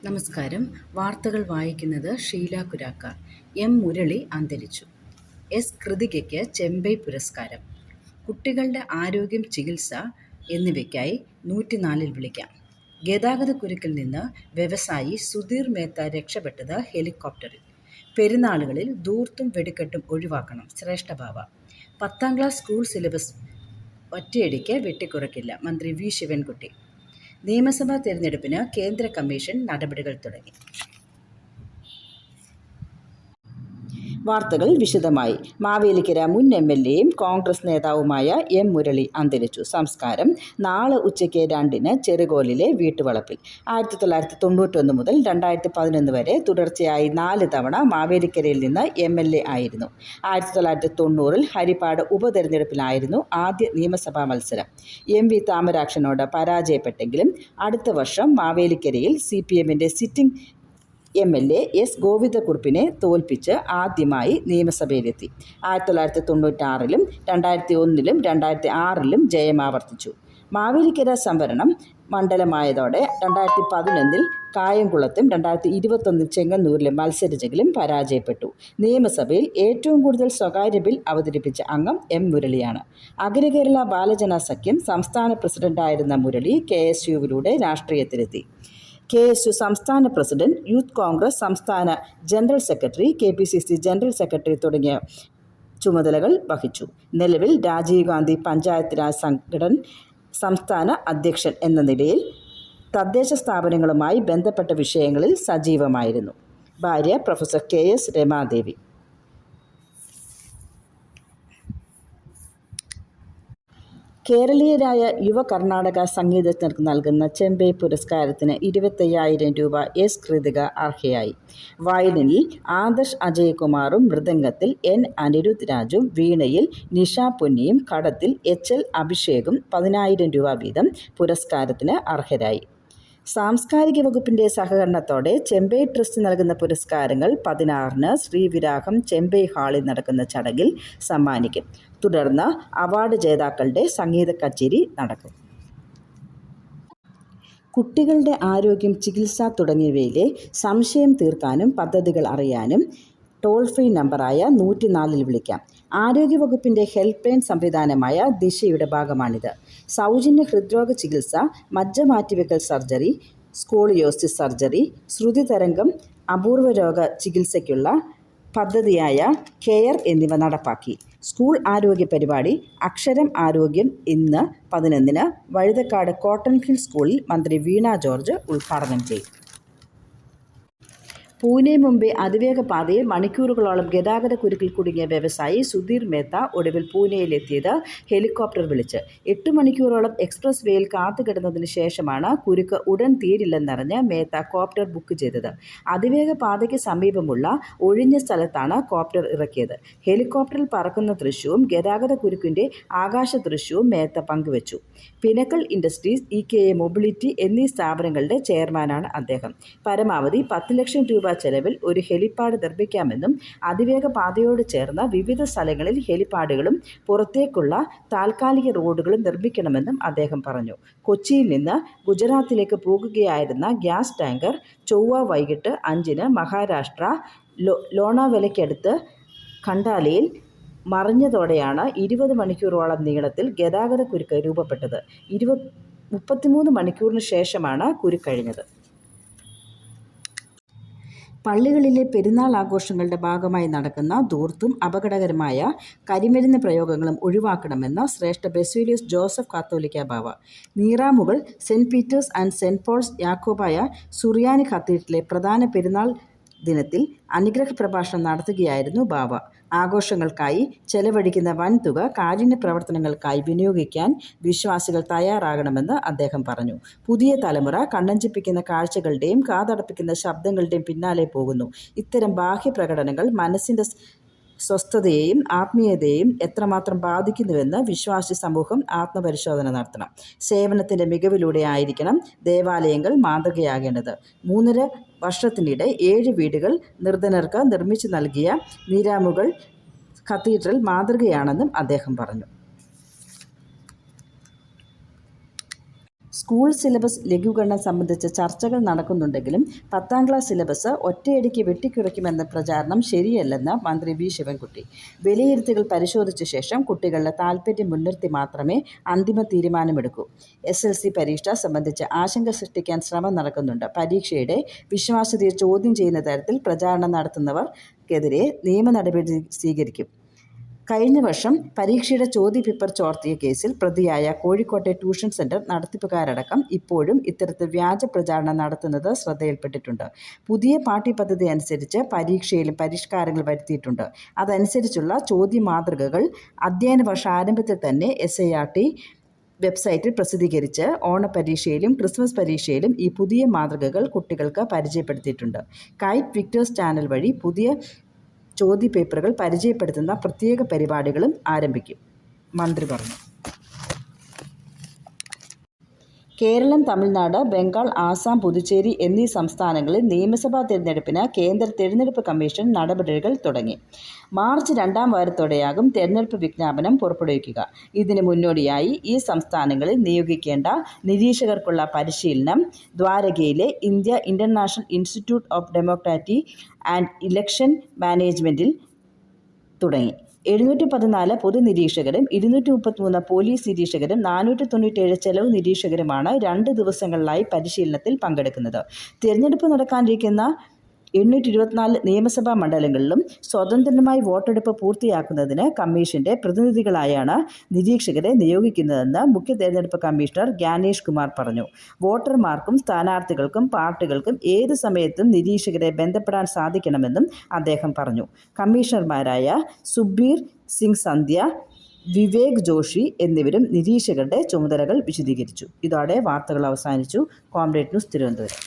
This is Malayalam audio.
നമസ്കാരം. വാർത്തകൾ വായിക്കുന്നത് ഷീല കുരാക്കാർ. എം മുരളി അന്തരിച്ചു. എസ് കൃതികയ്ക്ക് ചെമ്പൈ പുരസ്കാരം. കുട്ടികളുടെ ആരോഗ്യം, ചികിത്സ എന്നിവയ്ക്കായി 104 വിളിക്കാം. ഗതാഗതക്കുരുക്കിൽ നിന്ന് വ്യവസായി സുധീർ മേത്ത രക്ഷപ്പെട്ടത് ഹെലികോപ്റ്ററിൽ. പെരുന്നാളുകളിൽ ധൂർത്തും വെടിക്കെട്ടും ഒഴിവാക്കണം ശ്രേഷ്ഠഭാവ. 10ാം ക്ലാസ് സ്കൂൾ സിലബസ് ഒറ്റയടിക്ക് വെട്ടിക്കുറയ്ക്കില്ല മന്ത്രി വി ശിവൻകുട്ടി. നിയമസഭാ തെരഞ്ഞെടുപ്പിന് കേന്ദ്ര കമ്മീഷൻ നടപടികൾ തുടങ്ങി. വാർത്തകൾ വിശദമായി. മാവേലിക്കര മുൻ MLAയും കോൺഗ്രസ് നേതാവുമായ എം മുരളി അന്തരിച്ചു. സംസ്കാരം നാളെ ഉച്ചയ്ക്ക് 2-ന് ചെറുകോലിലെ വീട്ടുവളപ്പിൽ. 1991 മുതൽ 2011 വരെ തുടർച്ചയായി 4 തവണ മാവേലിക്കരയിൽ നിന്ന് MLA ആയിരുന്നു. 1990-ൽ ഹരിപ്പാട് ഉപതെരഞ്ഞെടുപ്പിലായിരുന്നു ആദ്യ നിയമസഭാ മത്സരം. MV താമരാക്ഷനോട് പരാജയപ്പെട്ടെങ്കിലും അടുത്ത വർഷം മാവേലിക്കരയിൽ CPMന്റെ സിറ്റിംഗ് MLA S ഗോവിന്ദക്കുറുപ്പിനെ തോൽപ്പിച്ച് ആദ്യമായി നിയമസഭയിലെത്തി. 1996-ലും 2001-ലും 2006-ലും ജയമാവർത്തിച്ചു. മാവേലിക്കര സംവരണം മണ്ഡലമായതോടെ 2011-ൽ കായംകുളത്തും 2021-ൽ ചെങ്ങന്നൂരിലും മത്സരിച്ചെങ്കിലും പരാജയപ്പെട്ടു. നിയമസഭയിൽ ഏറ്റവും കൂടുതൽ സ്വകാര്യ ബിൽ അവതരിപ്പിച്ച അംഗം എം മുരളിയാണ്. അഖില കേരള ബാലജന സഖ്യം സംസ്ഥാന പ്രസിഡന്റായിരുന്ന മുരളി KSUവിലൂടെ രാഷ്ട്രീയത്തിലെത്തി. KSU സംസ്ഥാന പ്രസിഡന്റ്, യൂത്ത് കോൺഗ്രസ് സംസ്ഥാന general secretary, KPCC general secretary തുടങ്ങിയ ചുമതലകൾ വഹിച്ചു. നിലവിൽ രാജീവ് ഗാന്ധി പഞ്ചായത്ത് രാജ് സംഘടൻ സംസ്ഥാന അധ്യക്ഷൻ എന്ന നിലയിൽ തദ്ദേശ സ്ഥാപനങ്ങളുമായി ബന്ധപ്പെട്ട വിഷയങ്ങളിൽ സജീവമായിരുന്നു. ഭാര്യ പ്രൊഫസർ KS രമാദേവി. കേരളീയരായ യുവ കർണാടക സംഗീതജ്ഞർക്ക് നൽകുന്ന ചെമ്പൈ പുരസ്കാരത്തിന് 25,000 രൂപ എസ് കൃതിക അർഹയായി. വയലിനിൽ ആദർശ് അജയ്കുമാറും, മൃദംഗത്തിൽ N അനിരുദ്ധ് രാജും, വീണയിൽ നിഷ പൊന്നിയും, ഘടത്തിൽ HL അഭിഷേകും 10,000 രൂപ വീതം പുരസ്കാരത്തിന് അർഹരായി. സാംസ്കാരിക വകുപ്പിന്റെ സഹകരണത്തോടെ ചെമ്പൈ ട്രസ്റ്റ് നൽകുന്ന പുരസ്കാരങ്ങൾ 16-ന് ശ്രീവിരാഹം ചെമ്പൈ ഹാളിൽ നടക്കുന്ന ചടങ്ങിൽ സമ്മാനിക്കും. തുടർന്ന് അവാർഡ് ജേതാക്കളുടെ സംഗീത കച്ചേരി നടക്കും. കുട്ടികളുടെ ആരോഗ്യം, ചികിത്സ തുടങ്ങിയവയിലെ സംശയം തീർക്കാനും പദ്ധതികൾ അറിയാനും ടോൾ ഫ്രീ നമ്പറായ 104-ൽ വിളിക്കാം. ആരോഗ്യവകുപ്പിന്റെ ഹെൽപ്പ് ലൈൻ സംവിധാനമായ ദിശയുടെ ഭാഗമാണിത്. സൗജന്യ ഹൃദ്രോഗ ചികിത്സ, മജ്ജ മാറ്റിവെക്കൽ സർജറി, സ്കോളിയോസിസ് സർജറി, ശ്രുതി തരംഗം, അപൂർവരോഗ ചികിത്സയ്ക്കുള്ള പദ്ധതിയായ കെയർ എന്നിവ നടപ്പാക്കി. സ്കൂൾ ആരോഗ്യ പരിപാടി അക്ഷരം ആരോഗ്യം ഇന്ന് 11-ന് വഴുതക്കാട് കോട്ടൺ ഹിൽ സ്കൂളിൽ മന്ത്രി വീണ ജോർജ് ഉദ്ഘാടനം ചെയ്യും. പൂനെ മുംബൈ അതിവേഗ പാതയിൽ മണിക്കൂറുകളോളം ഗതാഗതക്കുരുക്കിൽ കുടുങ്ങിയ വ്യവസായി സുധീർ മേത്ത ഒടുവിൽ പൂനെയിലെത്തിയത് ഹെലികോപ്റ്റർ വിളിച്ച്. 8 മണിക്കൂറോളം എക്സ്പ്രസ് വേയിൽ കാത്തുകിടന്നതിന് ശേഷമാണ് കുരുക്ക് ഉടൻ തീരില്ലെന്നറിഞ്ഞ് മേത്ത കോപ്റ്റർ ബുക്ക് ചെയ്തത്. അതിവേഗ പാതയ്ക്ക് സമീപമുള്ള ഒഴിഞ്ഞ സ്ഥലത്താണ് കോപ്റ്റർ ഇറക്കിയത്. ഹെലികോപ്റ്ററിൽ പറക്കുന്ന ദൃശ്യവും ഗതാഗതക്കുരുക്കിന്റെ ആകാശ ദൃശ്യവും മേത്ത പങ്കുവച്ചു. പിനക്കൽ ഇൻഡസ്ട്രീസ്, EKA മൊബിലിറ്റി എന്നീ സ്ഥാപനങ്ങളുടെ ചെയർമാനാണ് അദ്ദേഹം. പരമാവധി 10 ലക്ഷം രൂപ ചെലവിൽ ഒരു ഹെലിപ്പാഡ് നിർമ്മിക്കാമെന്നും അതിവേഗ പാതയോട് ചേർന്ന വിവിധ സ്ഥലങ്ങളിൽ ഹെലിപ്പാഡുകളും പുറത്തേക്കുള്ള താൽക്കാലിക റോഡുകളും നിർമ്മിക്കണമെന്നും അദ്ദേഹം പറഞ്ഞു. കൊച്ചിയിൽ നിന്ന് ഗുജറാത്തിലേക്ക് പോകുകയായിരുന്ന ഗ്യാസ് ടാങ്കർ ചൊവ്വ വൈകിട്ട് 5-ന് മഹാരാഷ്ട്ര ലോണാവലയ്ക്കടുത്ത് ഖണ്ടാലയിൽ മറിഞ്ഞതോടെയാണ് 20 മണിക്കൂറോളം നീളത്തിൽ ഗതാഗതക്കുരുക്ക് രൂപപ്പെട്ടത്. 33 മണിക്കൂറിന് ശേഷമാണ് കുരുക്കഴിഞ്ഞത്. പള്ളികളിലെ പെരുന്നാൾ ആഘോഷങ്ങളുടെ ഭാഗമായി നടക്കുന്ന ധൂർത്തും അപകടകരമായ കരിമരുന്ന് പ്രയോഗങ്ങളും ഒഴിവാക്കണമെന്ന് ശ്രേഷ്ഠ ബസേലിയോസ് ജോസഫ് കാത്തോലിക്ക ബാവ. നീറാമുകൾ saint Peter's and saint Paul's Yakobaya Suriyani കത്തീഡ്രലിലെ പ്രധാന പെരുന്നാൾ ദിനത്തിൽ അനുഗ്രഹ പ്രഭാഷണം നടത്തുകയായിരുന്നു ബാവ. ആഘോഷങ്ങൾക്കായി ചെലവഴിക്കുന്ന വൻതുക കാരുണ്യ പ്രവർത്തനങ്ങൾക്കായി വിനിയോഗിക്കാൻ വിശ്വാസികൾ തയ്യാറാകണമെന്ന് അദ്ദേഹം പറഞ്ഞു. പുതിയ തലമുറ കണ്ണഞ്ചിപ്പിക്കുന്ന കാഴ്ചകളുടെയും കാതടപ്പിക്കുന്ന ശബ്ദങ്ങളുടെയും പിന്നാലെ പോകുന്നു. ഇത്തരം ബാഹ്യപ്രകടനങ്ങൾ മനസ്സിൻ്റെ സ്വസ്ഥതയെയും ആത്മീയതയെയും എത്രമാത്രം ബാധിക്കുന്നുവെന്ന് വിശ്വാസി സമൂഹം ആത്മപരിശോധന നടത്തണം. സേവനത്തിൻ്റെ മികവിലൂടെ ആയിരിക്കണം ദേവാലയങ്ങൾ മാതൃകയാകേണ്ടത്. 3.5 വർഷത്തിനിടെ 7 വീടുകൾ നിർധനർക്ക് നിർമ്മിച്ചു നൽകിയ നീരാമുകൾ കത്തീഡ്രൽ മാതൃകയാണെന്നും അദ്ദേഹം പറഞ്ഞു. സ്കൂൾ സിലബസ് ലഘൂകരണം സംബന്ധിച്ച ചർച്ചകൾ നടക്കുന്നുണ്ടെങ്കിലും 10ാം ക്ലാസ് സിലബസ് ഒറ്റയടിക്ക് വെട്ടിക്കുറയ്ക്കുമെന്ന പ്രചാരണം ശരിയല്ലെന്ന് മന്ത്രി വി ശിവൻകുട്ടി. വിലയിരുത്തലുകൾ പരിശോധിച്ച ശേഷം കുട്ടികളുടെ താൽപ്പര്യം മുൻനിർത്തി മാത്രമേ അന്തിമ തീരുമാനമെടുക്കൂ. SLC പരീക്ഷ സംബന്ധിച്ച് ആശങ്ക സൃഷ്ടിക്കാൻ ശ്രമം നടക്കുന്നുണ്ട്. പരീക്ഷയുടെ വിശ്വാസ്യതയെ ചോദ്യം ചെയ്യുന്ന തരത്തിൽ പ്രചാരണം നടത്തുന്നവർക്കെതിരെ നിയമ നടപടി സ്വീകരിക്കും. കഴിഞ്ഞ വർഷം പരീക്ഷയുടെ ചോദ്യപേപ്പർ ചോർത്തിയ കേസിൽ പ്രതിയായ കോഴിക്കോട്ടെ ട്യൂഷൻ സെന്റർ നടത്തിപ്പുകാരടക്കം ഇപ്പോഴും ഇത്തരത്തിൽ വ്യാജ പ്രചാരണം നടത്തുന്നത് ശ്രദ്ധയിൽപ്പെട്ടിട്ടുണ്ട്. പുതിയ പാഠ്യപദ്ധതി അനുസരിച്ച് പരീക്ഷയിലും പരിഷ്കാരങ്ങൾ വരുത്തിയിട്ടുണ്ട്. അതനുസരിച്ചുള്ള ചോദ്യമാതൃകകൾ അധ്യയന വർഷാരംഭത്തിൽ തന്നെ SIRT വെബ്സൈറ്റിൽ പ്രസിദ്ധീകരിച്ച് ഓണപരീക്ഷയിലും ക്രിസ്മസ് പരീക്ഷയിലും ഈ പുതിയ മാതൃകകൾ കുട്ടികൾക്ക് പരിചയപ്പെടുത്തിയിട്ടുണ്ട്. കൈറ്റ് വിക്ടേഴ്സ് ചാനൽ വഴി പുതിയ ചോദ്യപേപ്പറുകൾ പരിചയപ്പെടുത്തുന്ന പ്രത്യേക പരിപാടികളും ആരംഭിക്കും, മന്ത്രി പറഞ്ഞു. കേരളം, തമിഴ്നാട്, ബംഗാൾ, ആസാം, പുതുച്ചേരി എന്നീ സംസ്ഥാനങ്ങളിൽ നിയമസഭാ തെരഞ്ഞെടുപ്പിന് കേന്ദ്ര തെരഞ്ഞെടുപ്പ് കമ്മീഷൻ നടപടികൾ തുടങ്ങി. മാർച്ച് 2ാം വാരത്തോടെയാകും തെരഞ്ഞെടുപ്പ് വിജ്ഞാപനം പുറപ്പെടുവിക്കുക. ഇതിന് മുന്നോടിയായി ഈ സംസ്ഥാനങ്ങളിൽ നിയോഗിക്കേണ്ട നിരീക്ഷകർക്കുള്ള പരിശീലനം ദ്വാരകയിലെ India international institute of democratic and election മാനേജ്മെന്റിൽ തുടങ്ങി. 714 പൊതുനിരീക്ഷകരും 233 പോലീസ് നിരീക്ഷകരും 497 ചെലവ് നിരീക്ഷകരുമാണ് 2 ദിവസങ്ങളിലായി പരിശീലനത്തിൽ പങ്കെടുക്കുന്നത്. തിരഞ്ഞെടുപ്പ് നടക്കാനിരിക്കുന്ന 824 നിയമസഭാ മണ്ഡലങ്ങളിലും സ്വതന്ത്രമായി വോട്ടെടുപ്പ് പൂർത്തിയാക്കുന്നതിന് കമ്മീഷന്റെ പ്രതിനിധികളായാണ് നിരീക്ഷകരെ നിയോഗിക്കുന്നതെന്ന് മുഖ്യ തെരഞ്ഞെടുപ്പ് കമ്മീഷണർ ജ്ഞാനേഷ് കുമാർ പറഞ്ഞു. വോട്ടർമാർക്കും സ്ഥാനാർത്ഥികൾക്കും പാർട്ടികൾക്കും ഏത് സമയത്തും നിരീക്ഷകരെ ബന്ധപ്പെടാൻ സാധിക്കണമെന്നും അദ്ദേഹം പറഞ്ഞു. കമ്മീഷണർമാരായ സുഖ്ബീർ സിംഗ് സന്ധ്യ, വിവേക് ജോഷി എന്നിവരും നിരീക്ഷകരുടെ ചുമതലകൾ വിശദീകരിച്ചു. ഇതോടെ വാർത്തകൾ അവസാനിച്ചു. Comrade news, Thiruvananthapuram.